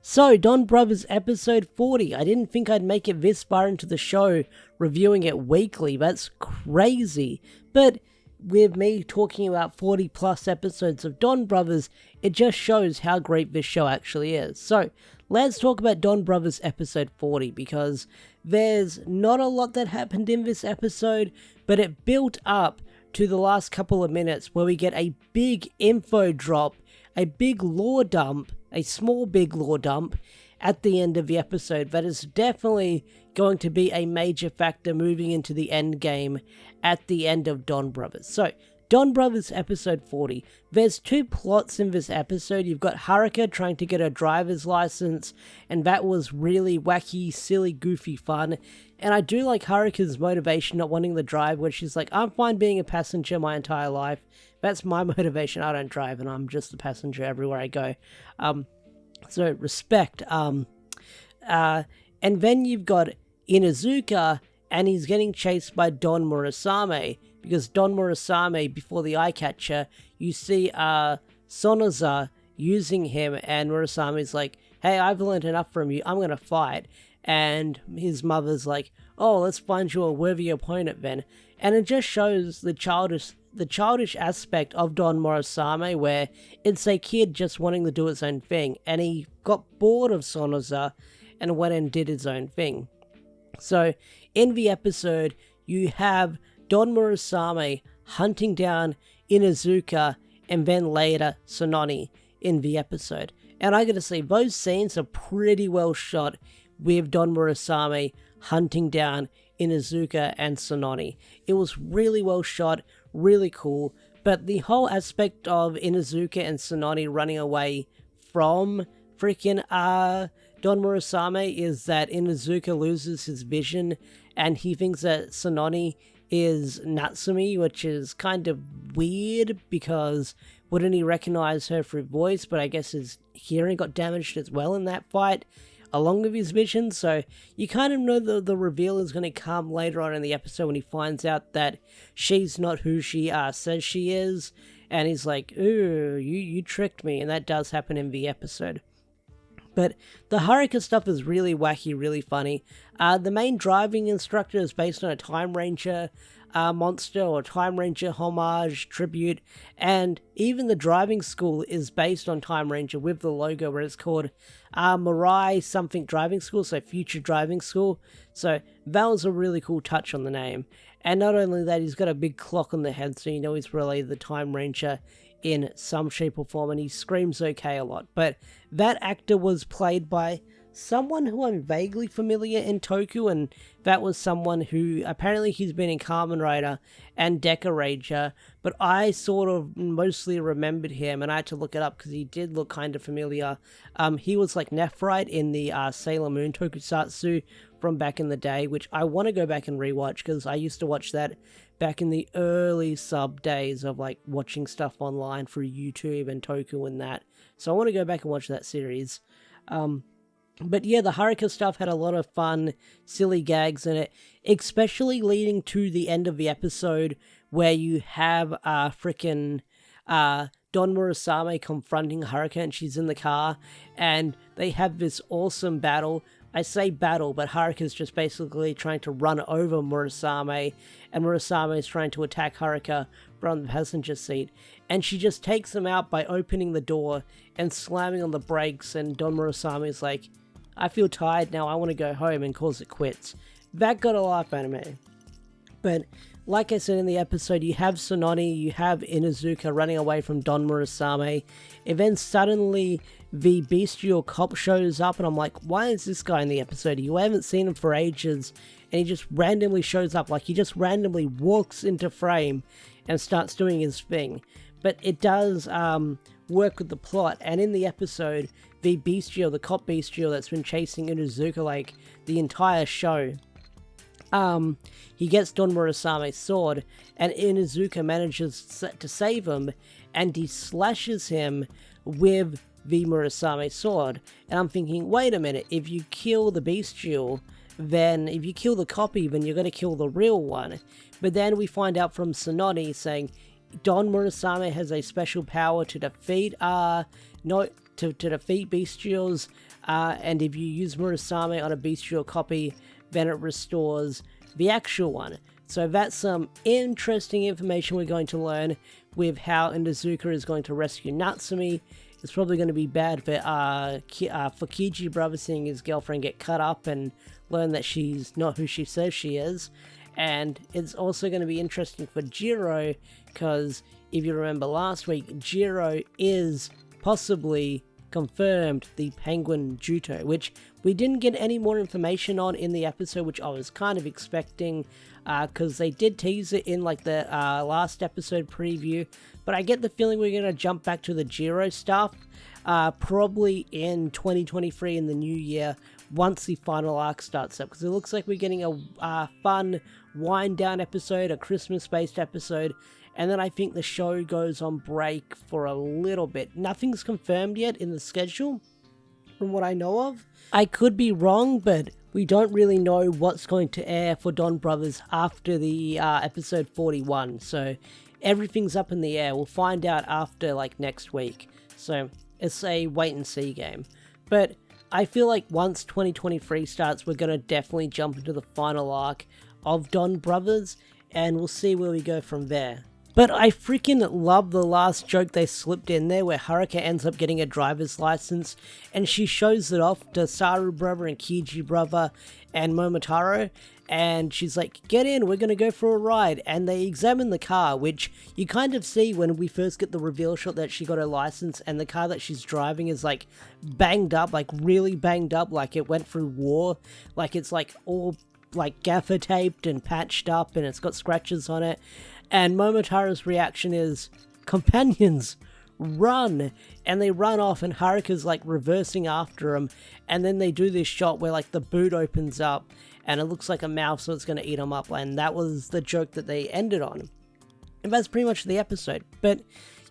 So, Don Brothers episode 40. I didn't think I'd make it this far into the show, reviewing it weekly. That's crazy. But with me talking about 40 plus episodes of Don Brothers, it just shows how great this show actually is. So, let's talk about Don Brothers episode 40, because there's not a lot that happened in this episode, but it built up to the last couple of minutes where we get a big info drop, a big lore dump, a small big lore dump at the end of the episode that is definitely going to be a major factor moving into the end game at the end of Don Brothers. So, Don Brothers episode 40. There's two plots in this episode. You've got Haruka trying to get her driver's license, and that was really wacky, silly, goofy fun. And I do like Haruka's motivation not wanting to drive, where she's like, I'm fine being a passenger my entire life. That's my motivation. I don't drive, and I'm just a passenger everywhere I go. So respect. And then you've got Inuzuka, and he's getting chased by Don Murasame, because Don Murasame, before the eye catcher, you see Sonoza using him, and Murasame's like, hey, I've learned enough from you, I'm gonna fight. And his mother's like, oh, let's find you a worthy opponent then. And it just shows the childish aspect of Don Murasame, where it's a kid just wanting to do its own thing, and he got bored of Sonoza and went and did his own thing. So, in the episode, you have Don Murasame hunting down Inuzuka and then later Sononi in the episode. And I gotta say, those scenes are pretty well shot with Don Murasame hunting down Inuzuka and Sononi. It was really well shot, really cool, but the whole aspect of Inuzuka and Sononi running away from freaking Don Murasame is that Inuzuka loses his vision and he thinks that Sononi is Natsumi, which is kind of weird because wouldn't he recognize her through voice, but I guess his hearing got damaged as well in that fight along with his vision, so you kind of know the reveal is going to come later on in the episode when he finds out that she's not who she says she is, and he's like, ooh, you tricked me, and that does happen in the episode. But the Haruka stuff is really wacky, really funny. The main driving instructor is based on a Time Ranger monster or Time Ranger homage, tribute, and even the driving school is based on Time Ranger with the logo where it's called Mirai something driving school, so future driving school. So that was a really cool touch on the name. And not only that, he's got a big clock on the head, so you know he's related to the Time Ranger in some shape or form, and he screams okay a lot. But that actor was played by someone who I'm vaguely familiar in Toku, and that was someone who apparently he's been in Kamen Rider and Deca Ranger, but I sort of mostly remembered him, and I had to look it up because he did look kind of familiar. He was like Nephrite in the Sailor Moon tokusatsu from back in the day, which I want to go back and rewatch because I used to watch that back in the early sub days of like watching stuff online through YouTube and Toku and that. So I want to go back and watch that series. But yeah, the Haruka stuff had a lot of fun, silly gags in it, especially leading to the end of the episode where you have frickin' Don Murasame confronting Haruka and she's in the car and they have this awesome battle. I say battle, but Haruka's just basically trying to run over Murasame, and Murasame is trying to attack Haruka from the passenger seat, and she just takes him out by opening the door and slamming on the brakes, and Don Murasame is like, I feel tired now, I want to go home, and calls it quits. That got a laugh out of me. But like I said in the episode, you have Sononi, you have Inuzuka running away from Don Murasame, and then suddenly the bestial cop shows up, and I'm like, why is this guy in the episode? You haven't seen him for ages, and he just randomly shows up, like he just randomly walks into frame and starts doing his thing. But it does work with the plot, and in the episode, the bestial, the cop bestial that's been chasing Inuzuka like the entire show, he gets Don Murasame's sword, and Inuzuka manages to save him, and he slashes him with the Murasame sword. And I'm thinking, wait a minute, if you kill the bestial, then if you kill the copy, then you're going to kill the real one. But then we find out from Sononi saying Don Murasame has a special power to defeat, no, to defeat bestials, and if you use Murasame on a bestial copy, then it restores the actual one. So that's some interesting information we're going to learn with how Inuzuka is going to rescue Natsumi. It's probably going to be bad for Kiji brother seeing his girlfriend get cut up and learn that she's not who she says she is. And it's also going to be interesting for Jiro, because if you remember last week, Jiro is possibly confirmed the Penguin Juto, which we didn't get any more information on in the episode, which I was kind of expecting, because they did tease it in like the last episode preview, but I get the feeling we're going to jump back to the Jiro stuff, probably in 2023 in the new year, once the final arc starts up, because it looks like we're getting a fun wind down episode, a Christmas based episode, and then I think the show goes on break for a little bit. Nothing's confirmed yet in the schedule, from what I know of. I could be wrong, but we don't really know what's going to air for Donbrothers after the episode 41, so everything's up in the air. We'll find out after, like, next week. So it's a wait and see game. But I feel like once 2023 starts, we're going to definitely jump into the final arc of Donbrothers, and we'll see where we go from there. But I freaking love the last joke they slipped in there, where Haruka ends up getting a driver's license, and she shows it off to Saru brother and Kiji brother and Momotaro, and she's like, get in, we're gonna go for a ride, and they examine the car, which you kind of see when we first get the reveal shot that she got her license, and the car that she's driving is like banged up, like really banged up, like it went through war, like it's like all like gaffer taped and patched up, and it's got scratches on it. And Momotaro's reaction is, companions, run! And they run off, and Haruka's like reversing after them, and then they do this shot where like the boot opens up and it looks like a mouth, so it's going to eat them up, and that was the joke that they ended on. And that's pretty much the episode. But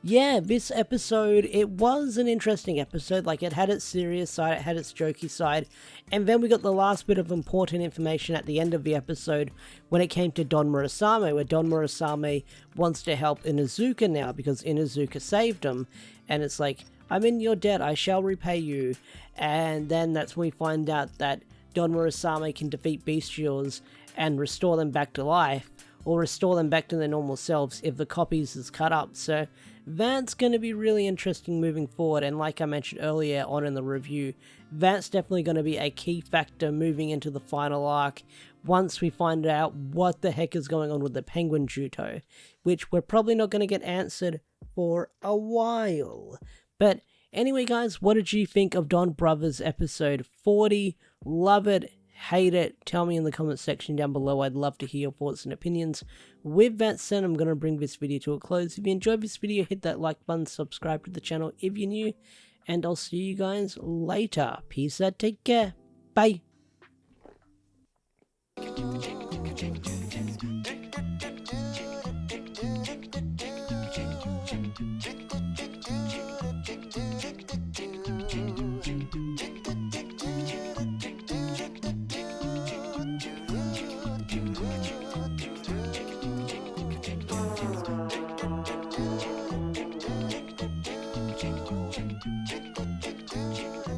yeah, this episode, it was an interesting episode. Like, it had its serious side, it had its jokey side, and then we got the last bit of important information at the end of the episode when it came to Don Murasame, where Don Murasame wants to help Inuzuka now because Inuzuka saved him, and it's like, I'm in your debt, I shall repay you. And then that's when we find out that Don Murasame can defeat bestials and restore them back to life, or restore them back to their normal selves if the copies is cut up. So that's going to be really interesting moving forward, and like I mentioned earlier on in the review, that's definitely going to be a key factor moving into the final arc once we find out what the heck is going on with the Penguin Juto, which we're probably not going to get answered for a while. But anyway guys, what did you think of Donbrothers episode 40? Love it, hate it, tell me in the comment section down below. I'd love to hear your thoughts and opinions. With that said, I'm going to bring this video to a close. If you enjoyed this video, hit that like button, subscribe to the channel if you're new, and I'll see you guys later. Peace out, take care, bye.